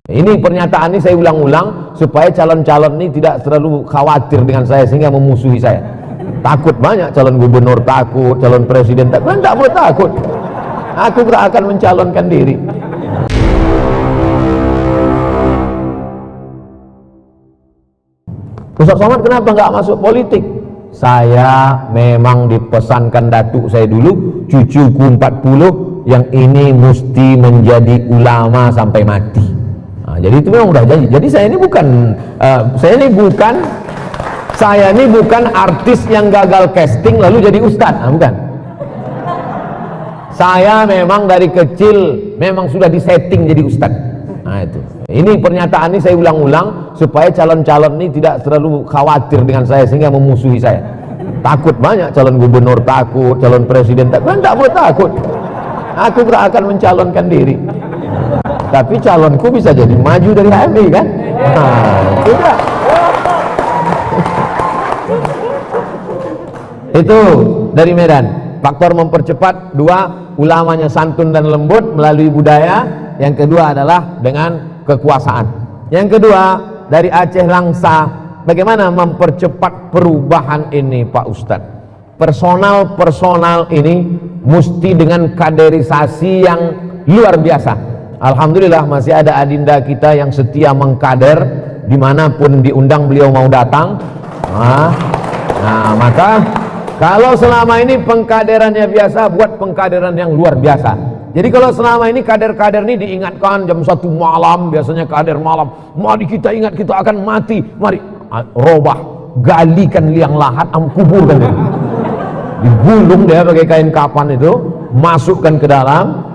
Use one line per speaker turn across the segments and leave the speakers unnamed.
Ini pernyataan ini saya ulang-ulang supaya calon-calon ini tidak terlalu khawatir dengan saya sehingga memusuhi saya. Takut banyak calon gubernur takut, calon presiden takut. Kan tak boleh takut. Aku tidak akan mencalonkan diri. Ustaz Somad kenapa nggak masuk politik? Saya memang dipesankan datuk saya dulu, cucuku 40 yang ini mesti menjadi ulama sampai mati. Nah, jadi itu memang udah janji. Jadi saya ini bukan artis yang gagal casting lalu jadi ustadz. Nah, bukan. Saya memang dari kecil memang sudah disetting jadi ustadz. Nah itu. Ini pernyataan ini saya ulang-ulang supaya calon-calon ini tidak terlalu khawatir dengan saya sehingga memusuhi saya. Takut banyak calon gubernur takut, calon presiden takut. Kan tak boleh takut. Aku tidak akan mencalonkan diri. Tapi calonku bisa jadi maju dari HMI kan? Nah, tidak. Itu dari Medan. Faktor mempercepat, 2, ulamanya santun dan lembut melalui budaya. Yang kedua adalah dengan kekuasaan. Yang kedua dari Aceh Langsa, bagaimana mempercepat perubahan ini Pak Ustadz? Personal ini mesti dengan kaderisasi yang luar biasa. Alhamdulillah masih ada adinda kita yang setia mengkader, dimanapun diundang beliau mau datang. Nah maka kalau selama ini pengkaderannya biasa, buat pengkaderan yang luar biasa. Jadi kalau selama ini kader-kader ini diingatkan jam 1 malam, biasanya kader malam, mari kita ingat kita akan mati, mari robah, galikan liang lahat, kuburkan dia. Digulung dia pakai kain kapan itu, masukkan ke dalam,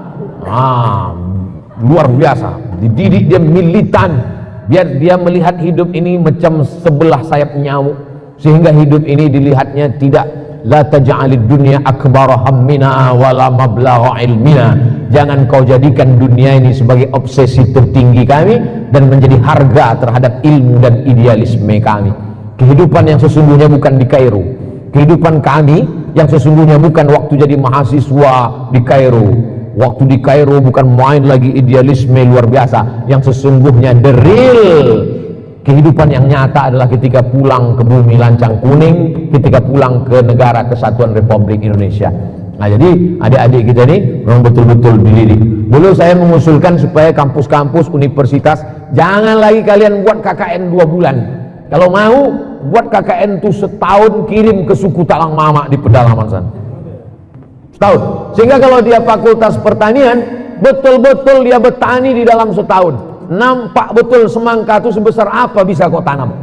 luar biasa, dididik dia militan, biar dia melihat hidup ini macam sebelah sayap nyamuk, sehingga hidup ini dilihatnya tidak la taj'alid dunya akbara hammina wala mablagha ilmina. Jangan kau jadikan dunia ini sebagai obsesi tertinggi kami dan menjadi harga terhadap ilmu dan idealisme kami. Kehidupan yang sesungguhnya bukan di Kairo. Kehidupan kami yang sesungguhnya bukan waktu jadi mahasiswa di Kairo. Waktu di Kairo bukan main lagi idealisme luar biasa. Yang sesungguhnya the real kehidupan yang nyata adalah ketika pulang ke bumi lancang kuning, ketika pulang ke negara kesatuan Republik Indonesia. Nah jadi adik-adik kita ini memang betul-betul dididik. Dulu saya mengusulkan supaya kampus-kampus universitas jangan lagi kalian buat KKN 2 bulan. Kalau mau buat KKN itu setahun, kirim ke suku Talang Mama di pedalaman sana. Setahun. Sehingga kalau dia fakultas pertanian, betul-betul dia bertani di dalam setahun. Nampak betul semangka itu sebesar apa bisa kau tanam.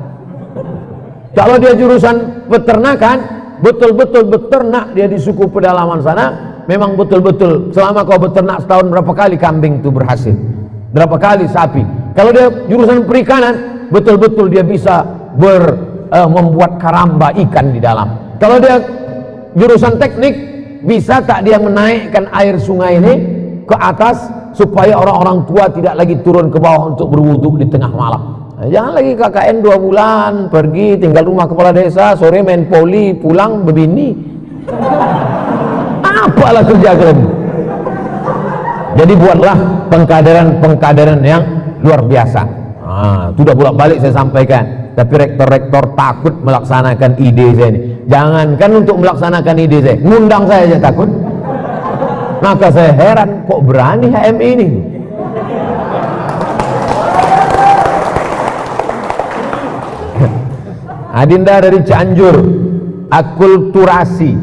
Kalau dia jurusan peternakan, betul-betul beternak dia di suku pedalaman sana, memang betul-betul selama kau beternak setahun berapa kali kambing itu berhasil, berapa kali sapi. Kalau dia jurusan perikanan, betul-betul dia bisa membuat karamba ikan di dalam. Kalau dia jurusan teknik, bisa tak dia menaikkan air sungai ini ke atas supaya orang-orang tua tidak lagi turun ke bawah untuk berwudu di tengah malam. Nah, jangan lagi KKN 2 bulan, pergi tinggal rumah kepala desa, sore main poli, pulang berbini. Apalah kerja kalian? Jadi buatlah pengkaderan yang luar biasa. Sudah bolak-balik saya sampaikan, tapi rektor-rektor takut melaksanakan ide saya ini. Jangankan untuk melaksanakan ide saya, ngundang saya aja takut. Maka saya heran kok berani HMI ini. Adinda dari Cianjur, akulturasi.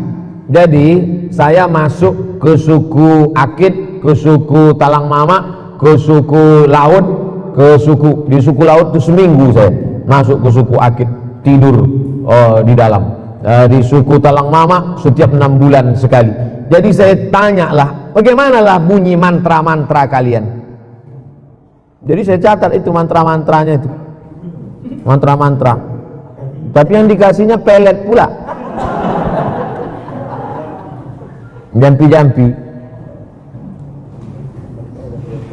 Jadi saya masuk ke suku Akit, ke suku Talang Mama, ke suku Laut, di suku Laut itu seminggu saya masuk ke suku Akit, tidur di dalam. Di suku Talang Mama setiap 6 bulan sekali. Jadi saya tanyalah, bagaimanalah bunyi mantra-mantra kalian? Jadi saya catat itu mantra-mantranya itu, mantra-mantra. Tapi yang dikasihnya pelet pula, jampi-jampi.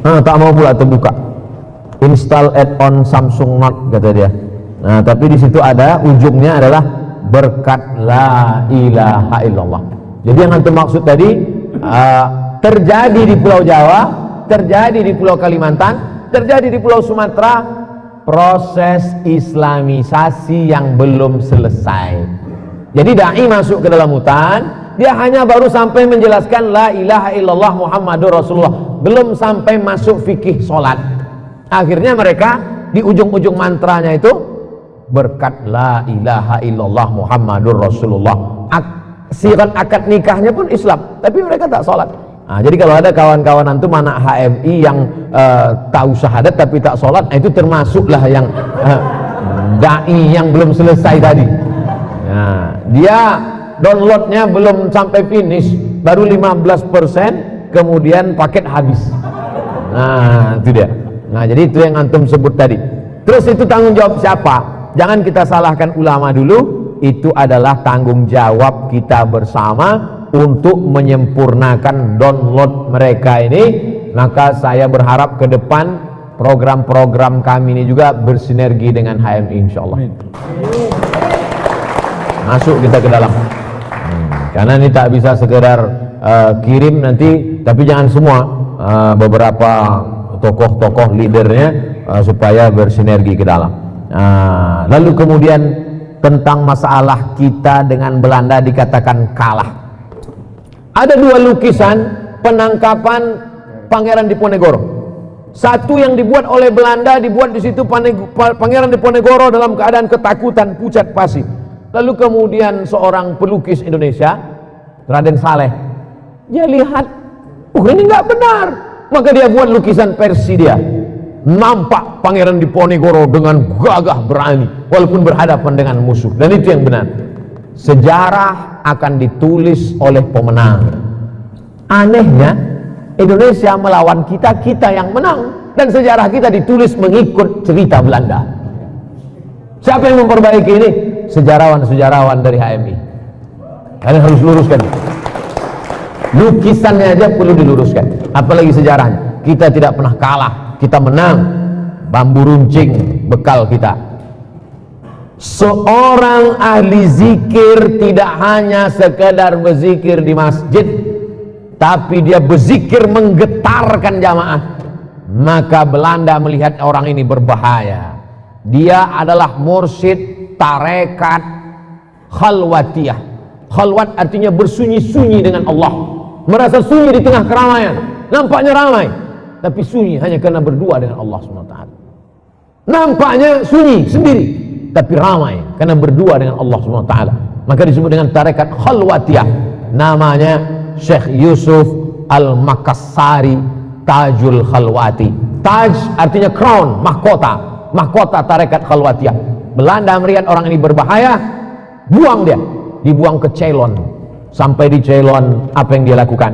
Tak mau pula terbuka. Install add-on Samsung Note kata dia. Nah, tapi di situ ada ujungnya adalah berkat la ilaha illallah. Jadi yang antum maksud tadi terjadi di Pulau Jawa, terjadi di Pulau Kalimantan, terjadi di Pulau Sumatera proses islamisasi yang belum selesai. Jadi dai masuk ke dalam hutan, dia hanya baru sampai menjelaskan la ilaha illallah Muhammadur Rasulullah, belum sampai masuk fikih sholat. Akhirnya mereka di ujung-ujung mantranya itu berkat la ilaha illallah Muhammadur Rasulullah, sirat akad nikahnya pun Islam, tapi mereka tak sholat. Nah, jadi kalau ada kawan-kawan antum anak HMI yang tahu syahadat tapi tak sholat, itu termasuklah yang dai yang belum selesai tadi. Nah, dia downloadnya belum sampai finish, baru 15%, kemudian paket habis. Nah, itu dia. Nah, jadi itu yang antum sebut tadi. Terus itu tanggung jawab siapa? Jangan kita salahkan ulama dulu, itu adalah tanggung jawab kita bersama untuk menyempurnakan download mereka ini. Maka saya berharap ke depan program-program kami ini juga bersinergi dengan HMI insyaallah. Masuk kita ke dalam. Karena ini tak bisa sekedar kirim nanti, tapi jangan semua, beberapa tokoh-tokoh leadernya supaya bersinergi ke dalam. Lalu kemudian tentang masalah kita dengan Belanda dikatakan kalah. Ada dua lukisan penangkapan Pangeran Diponegoro. Satu yang dibuat oleh Belanda, dibuat di situ Pangeran Diponegoro dalam keadaan ketakutan, pucat pasi. Lalu kemudian seorang pelukis Indonesia, Raden Saleh, dia lihat, ini nggak benar. Maka dia buat lukisan versi dia. Nampak Pangeran Diponegoro dengan gagah berani walaupun berhadapan dengan musuh. Dan itu yang benar. Sejarah akan ditulis oleh pemenang. Anehnya Indonesia melawan kita, kita yang menang, dan sejarah kita ditulis mengikut cerita Belanda. Siapa yang memperbaiki ini? Sejarawan-sejarawan dari HMI. Kalian harus luruskan. Lukisannya aja perlu diluruskan, apalagi sejarahnya. Kita tidak pernah kalah, kita menang. Bambu runcing bekal kita. Seorang ahli zikir tidak hanya sekedar berzikir di masjid, tapi dia berzikir menggetarkan jamaah. Maka Belanda melihat orang ini berbahaya. Dia adalah mursyid tarekat khalwatiyah. Khalwat artinya bersunyi-sunyi dengan Allah, merasa sunyi di tengah keramaian. Nampaknya ramai, tapi sunyi hanya karena berdua dengan Allah SWT. Nampaknya sunyi sendiri, tapi ramai karena berdua dengan Allah SWT. Maka disebut dengan tarekat khalwatiyah. Namanya Syekh Yusuf Al-Makassari Tajul Khalwati. Taj artinya crown, mahkota, mahkota tarekat khalwatiyah. Belanda melihat orang ini berbahaya, buang dia, dibuang ke Ceylon. Sampai di Ceylon, apa yang dia lakukan?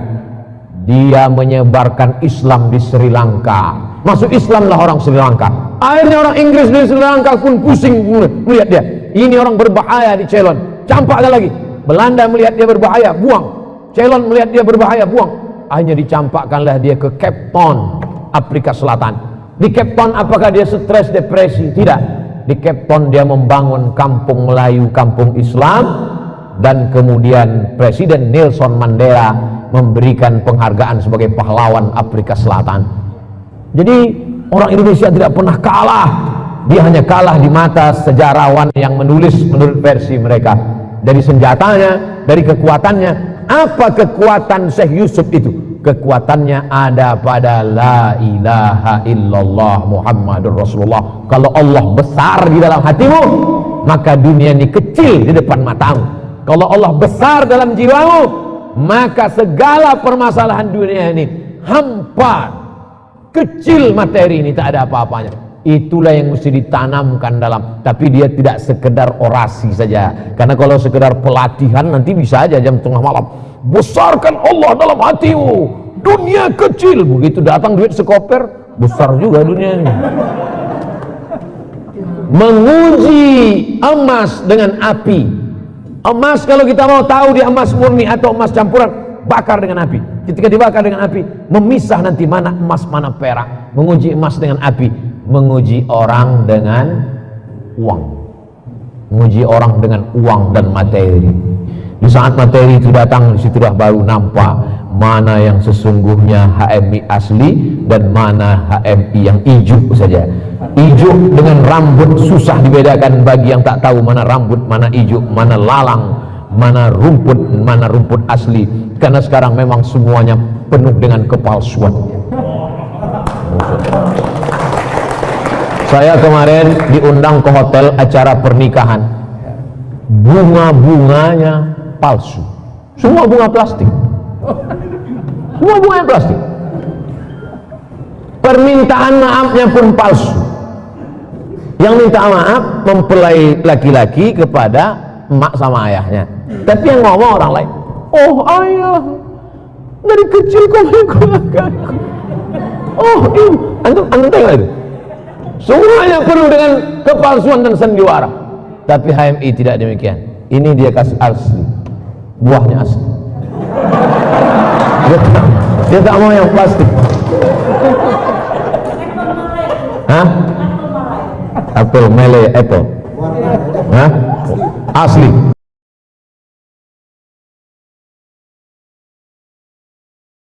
Dia menyebarkan Islam di Sri Lanka. Masuk Islamlah orang Sri Lanka. Akhirnya orang Inggris di Sri Lanka pun pusing melihat dia. Ini orang berbahaya di Ceylon, campakkan lagi. Belanda melihat dia berbahaya, buang. Ceylon melihat dia berbahaya, buang. Akhirnya dicampakkanlah dia ke Cape Town, Afrika Selatan. Di Cape Town apakah dia stres, depresi? Tidak. Di Cape Town dia membangun kampung Melayu, kampung Islam. Dan kemudian Presiden Nelson Mandela memberikan penghargaan sebagai pahlawan Afrika Selatan. Jadi orang Indonesia tidak pernah kalah. Dia hanya kalah di mata sejarawan yang menulis menurut versi mereka. Dari senjatanya, dari kekuatannya. Apa kekuatan Syekh Yusuf itu? Kekuatannya ada pada la ilaha illallah Muhammadur Rasulullah. Kalau Allah besar di dalam hatimu, maka dunia ini kecil di depan matamu. Kalau Allah besar dalam jiwamu, maka segala permasalahan dunia ini hampa, kecil materi ini, tak ada apa-apanya. Itulah yang mesti ditanamkan dalam. Tapi dia tidak sekedar orasi saja. Karena kalau sekedar pelatihan nanti bisa aja jam tengah malam, besarkan Allah dalam hatimu, dunia kecil. Begitu datang duit sekoper, besar juga dunia ini. Menguji emas dengan api. Emas kalau kita mau tahu dia emas murni atau emas campuran, bakar dengan api. Ketika dibakar dengan api, memisah nanti mana emas mana perak. Menguji emas dengan api, menguji orang dengan uang, menguji orang dengan uang dan materi. Di saat materi itu datang, di situ dah baru nampak mana yang sesungguhnya HMI asli dan mana HMI yang ijuk saja. Ijuk dengan rambut susah dibedakan bagi yang tak tahu mana rambut, mana ijuk, mana lalang, mana rumput asli, karena sekarang memang semuanya penuh dengan kepalsuan. Saya kemarin diundang ke hotel acara pernikahan, bunga-bunganya palsu, semua bunga plastik, semua bunga plastik. Permintaan maafnya pun palsu. Yang minta maaf mempelai laki-laki kepada emak sama ayahnya, tapi yang ngomong orang lain. Oh ayah, dari kecil kau menggunakan. Oh ibu, antum tengok itu. Semuanya penuh dengan kepalsuan dan sandiwara. Tapi HMI tidak demikian. Ini dia kasih asli, buahnya asli. Dia tak mau yang plastik. Hah? Apple, Malay, Apple. Hah? Asli.